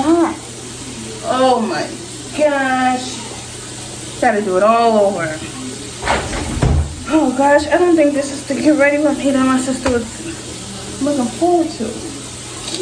that? Oh my gosh. Gotta do it all over. Oh gosh, I don't think this is the get ready with me that my sister was looking forward to.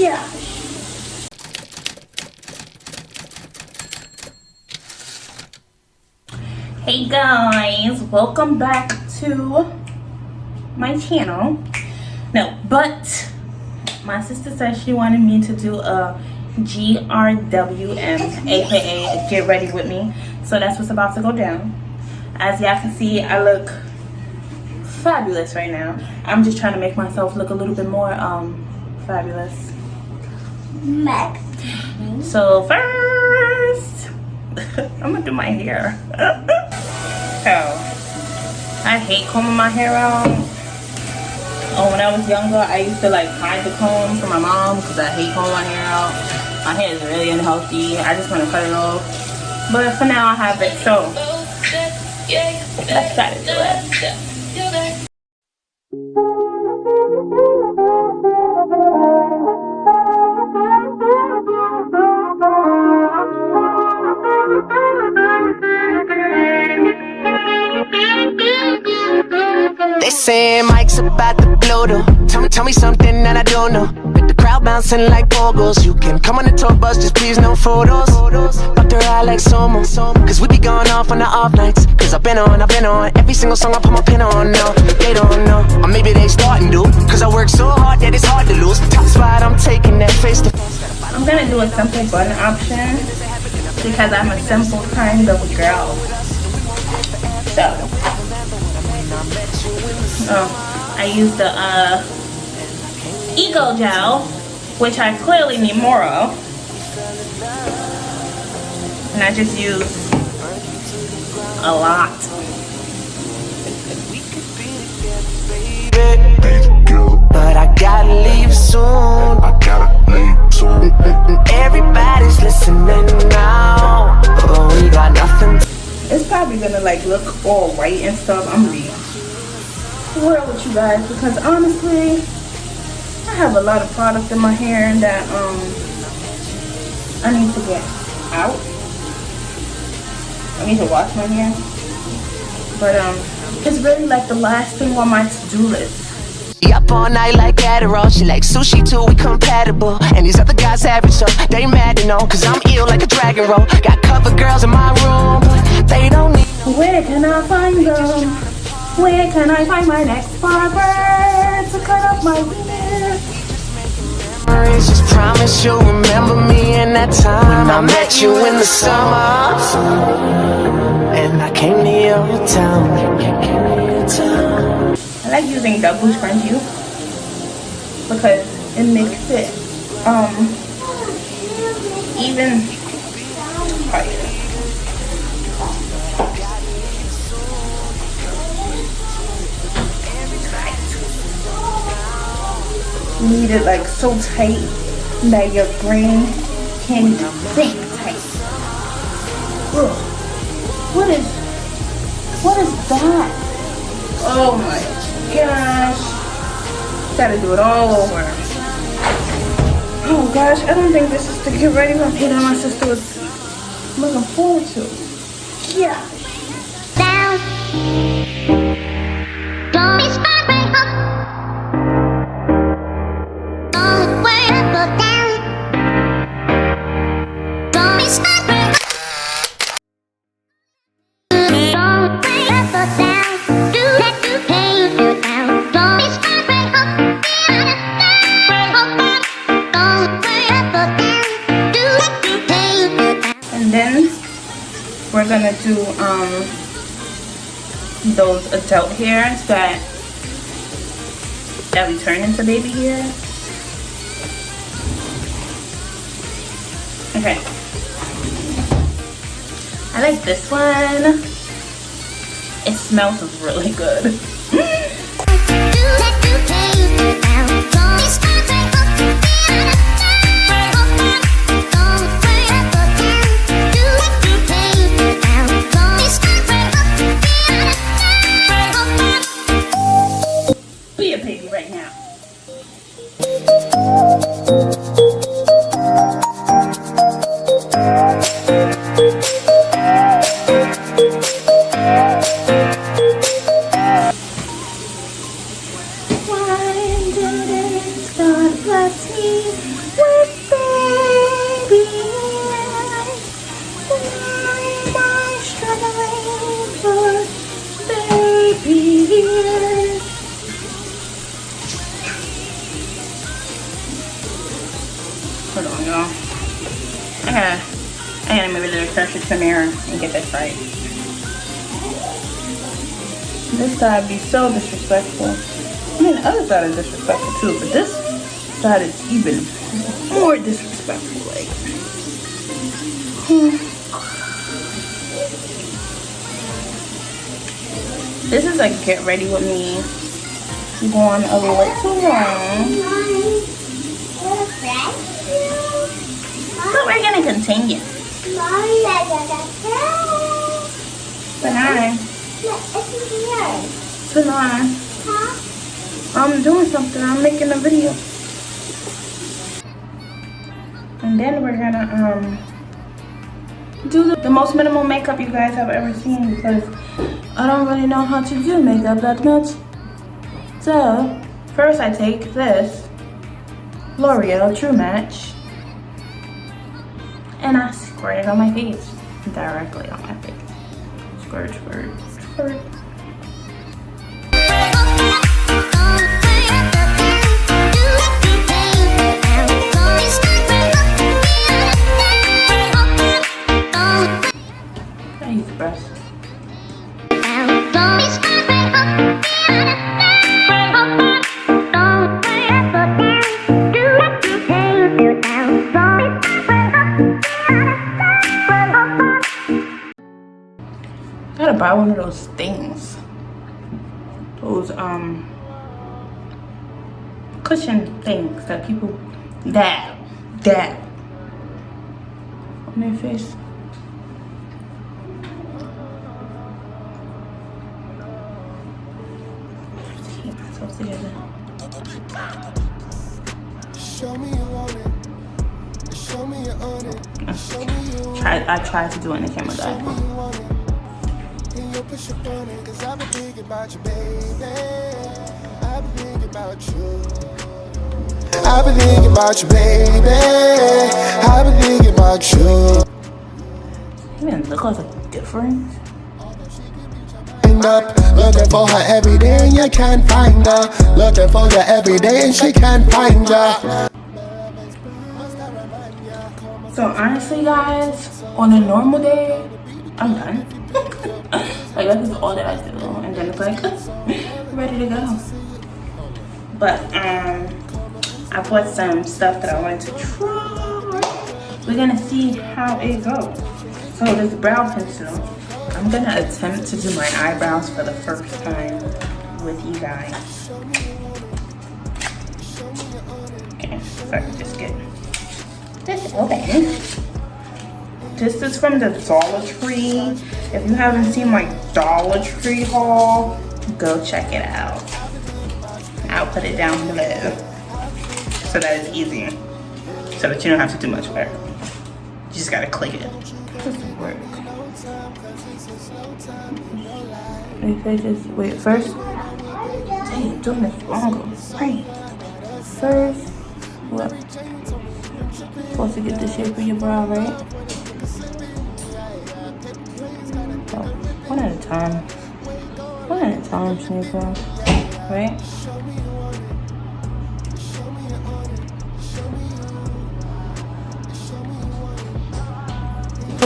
Yeah. Hey guys, welcome back to my channel. No, but my sister said she wanted me to do a GRWM, aka get ready with me. So that's what's about to go down. As y'all can see, I look fabulous right now. I'm just trying to make myself look a little bit more fabulous. So first, I'm gonna do my hair. Oh, I hate combing my hair out. Oh, when I was younger, I used to like hide the comb from my mom because I hate combing my hair out. My hair is really unhealthy. I just want to cut it off. But for now, I have it. So let's try to do it. They say Mike's about to blow though. Tell me something that I don't know. With the crowd bouncing like pogos. You can come on the tour bus, just please no photos. Up the ride like Somo. Cause we be going off on the off nights. Cause I've been on every single song I put my pin on now. They don't know, or maybe they starting to. Cause I work so hard that it's hard to lose. Top spot, I'm taking that face to face. I'm gonna do a simple bun option because I'm a simple kind of girl. So I used the Eco Gel, which I clearly need more of, and I just use a lot. But I gotta leave soon. Everybody's listening now, but we got nothing. It's probably gonna like look all white and stuff. I'm real with you guys because honestly, I have a lot of product in my hair that I need to get out. I need to wash my hair, but it's really like the last thing on my to-do list. Up all night like Adderall. She like sushi too, we compatible. And these other guys average, so they mad to know. Cause I'm ill like a dragon roll. Got cover girls in my room, but they don't need. Where can I find them? Where can I find my next barber to cut up my hair? Just promise you'll remember me in that time when I met you in the summer. And I came to your town. I like using double scrunchie because it makes it even tighter. You need it like so tight that your brain can't even think tight. Ugh. What is that? Oh my gosh. Gotta do it all over. Oh gosh, I don't think this is the get ready with me that my sister was looking forward to. Yeah. Down. Don't be smart, way up. Don't way up or down. Don't be smart, way up. Don't way up or down. Do that you pain you down. Don't be smart, way up. Don't way up or down. Do that you pain you down. And then we're gonna do those adult hairs that we turn into baby hair. Okay. I like this one. It smells really good. Be a baby right now. I gotta move it closer to the mirror and get this right. This side be so disrespectful. I mean, the other side is disrespectful too, but this side is even more disrespectful. Like, this is like get ready with me going a little long, but we're gonna continue. Banana. Banana. I'm doing something. I'm making a video. And then we're gonna do the most minimal makeup you guys have ever seen, because I don't really know how to do makeup that much. So first I take this L'Oreal True Match and I squirt it on my face, directly on my face. Squirt, squirt, squirt. I use the brush. I gotta buy one of those things. Those cushion things that people dab on their face. Keep myself together. Show me you want it. Show me you own it. I tried to do it in the camera, guys. Push up on it, 'cause I've been thinking about you, baby. I've been thinking about you. I've been thinking about you, baby. I've been thinking about you. Even look like a difference. End up looking for her every day and you can't find her. Looking for you every day and she can't find ya. So honestly, guys, on a normal day, I'm done. Like, that is all that I do, and then it's like ready to go. But I bought some stuff that I wanted to try. We're gonna see how it goes. So this brow pencil, I'm gonna attempt to do my eyebrows for the first time with you guys. Okay, so I can just get this open. This is from the Dollar Tree. If you haven't seen my Dollar Tree haul, go check it out. I'll put it down below so that it's easy, so that you don't have to do much work. You just gotta click it. This will work. If I just wait first. Dang, doing this wrong. Right. First, what? Supposed to get the shape of your brow, right? Oh, one at a time. One at a time, Shanikqua. Right?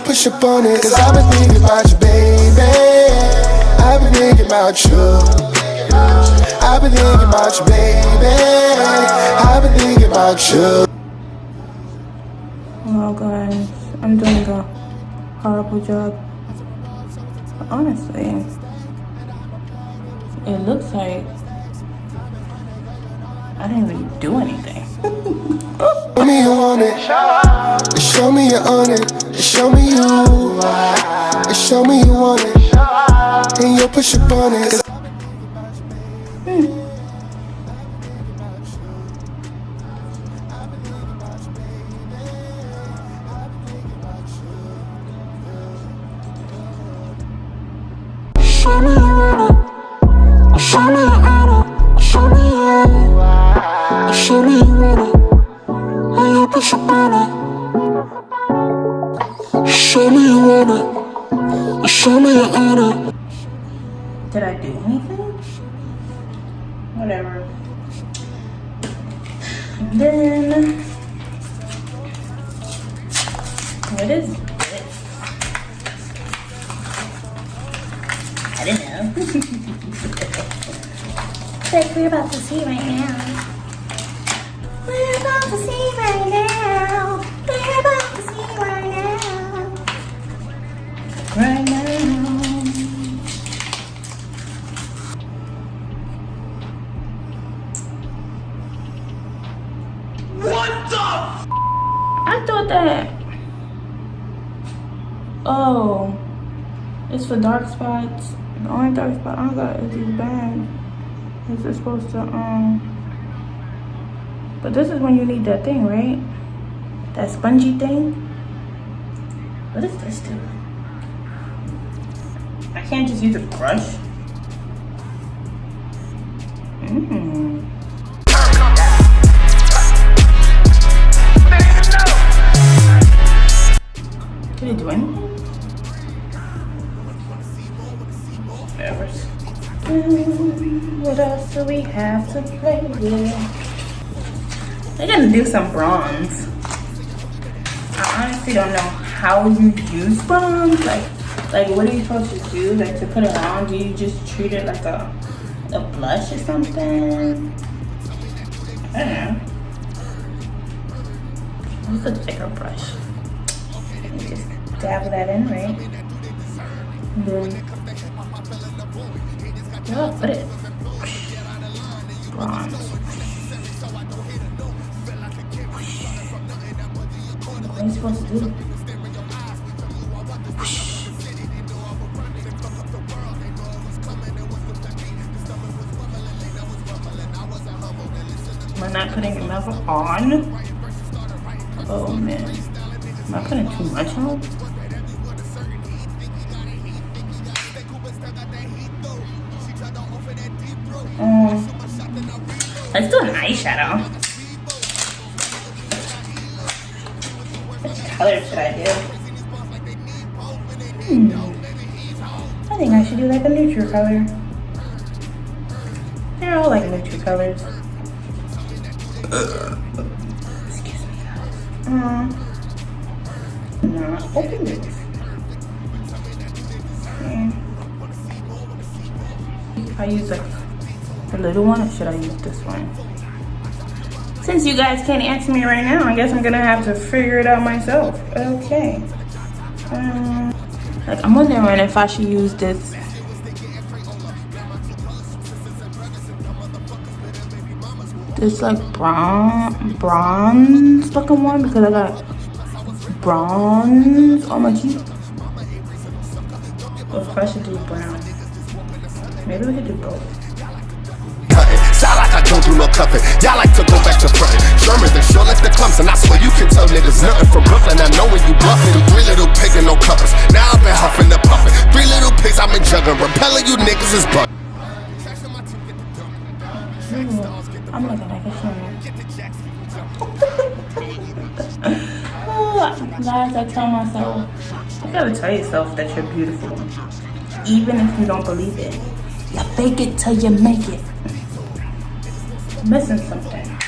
Push up on it, 'cause I've been thinking about you, baby. I've been thinking about you. I've been thinking about you, baby. I've been thinking about you. Oh, guys, I'm doing a horrible job. Honestly, it looks like I didn't even do anything. Show me you want it. Show me you own it. Show me you. Show me you want it. And you push up on it. Show me you want it. Show me you own it. Show me you. Show me you want it. And you push up on it. Show me you want it. Show me you own it. Did I do anything? Whatever. And then What is this? I don't know. Like we're about to see right now. We're about to see right now. We're about to see right now. Right now. I thought that. Oh, it's for dark spots. The only dark spot I got is these bags. Is it supposed to But this is when you need that thing, right? That spongy thing. What does this do? I can't just use a brush. Did it do anything? Whatever. What else do we have to play with? They're gonna do some bronze. I honestly don't know how you use bronze. Like what are you supposed to do? Like to put it on? Do you just treat it like a blush or something? I don't know. Use a thicker brush. You just dab that in, right? And then yeah, put it. Bronze. What are you supposed to do? Am I not putting enough on? Oh man. Am I putting too much on? Let's do an eyeshadow. Which color should I do? I think I should do like a neutral color. They're all like neutral colors. Excuse me, guys. Not open this. If I use like the little one, or should I use this one? Since you guys can't answer me right now, I guess I'm gonna have to figure it out myself. Okay. Like I'm wondering if I should use this. This like bronze looking one because I got bronze on my cheek. Or if I should do brown. Maybe we could do both. Sound like I don't do no cuffing. Y'all like to go back to frontin'. Sherman's and sure like the clumps, and I swear you can tell niggas nothing from Brooklyn. I know when you bluffing. 3 little pigs and no covers. Now I've been huffing the puffin'. 3 little pigs I've been jugging. Repelling you niggas is butt. I'm looking like a Sherman. Oh, guys, I tell myself, you gotta tell yourself that you're beautiful, even if you don't believe it. You fake it till you make it. I'm missing something.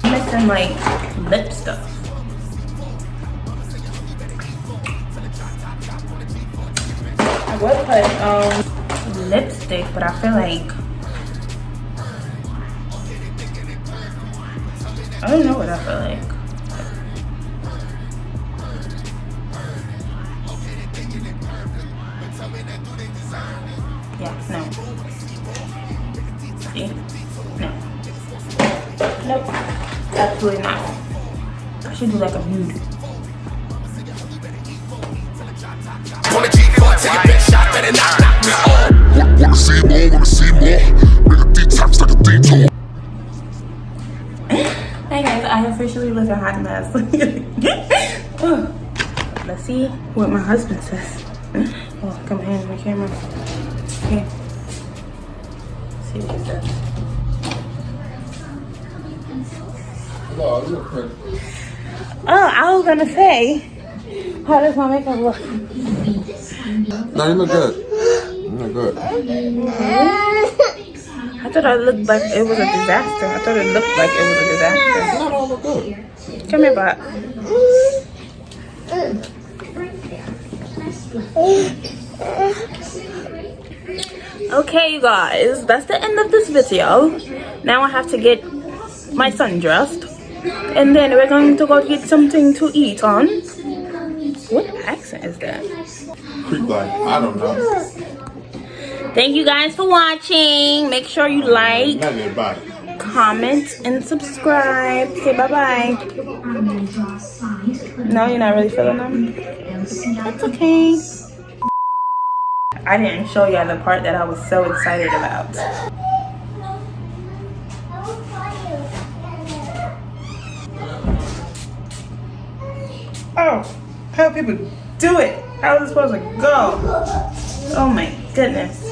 I'm missing like lip stuff. I would put lipstick, but I feel like I don't know what I feel like. Yeah, no. See? No. Nope. Absolutely not. I should do like a nude. On the G4, take a big shot, better not knock me off. Wanna see more, wanna see more. Make a detox like a detour. Hey guys, I officially look a hot mess. Let's see what my husband says. Oh, come here, my camera. Okay. Let's see what he says. Hello, you look pretty. Oh, I was gonna say, how does my makeup look? No, you look good. You look good. I thought I looked like it was a disaster. I thought it looked like it was a disaster. No, look good. Come here, Bob. Okay, you guys, that's the end of this video. Now I have to get my son dressed, and then we're going to go get something to eat on. What accent is that? Creep like, I don't know. Thank you guys for watching. Make sure you like, Not everybody. comment, and subscribe. Say bye-bye. No, you're not really feeling them? That's okay. I didn't show y'all the part that I was so excited about. Oh, how people do it? How is it supposed to go? Oh my goodness.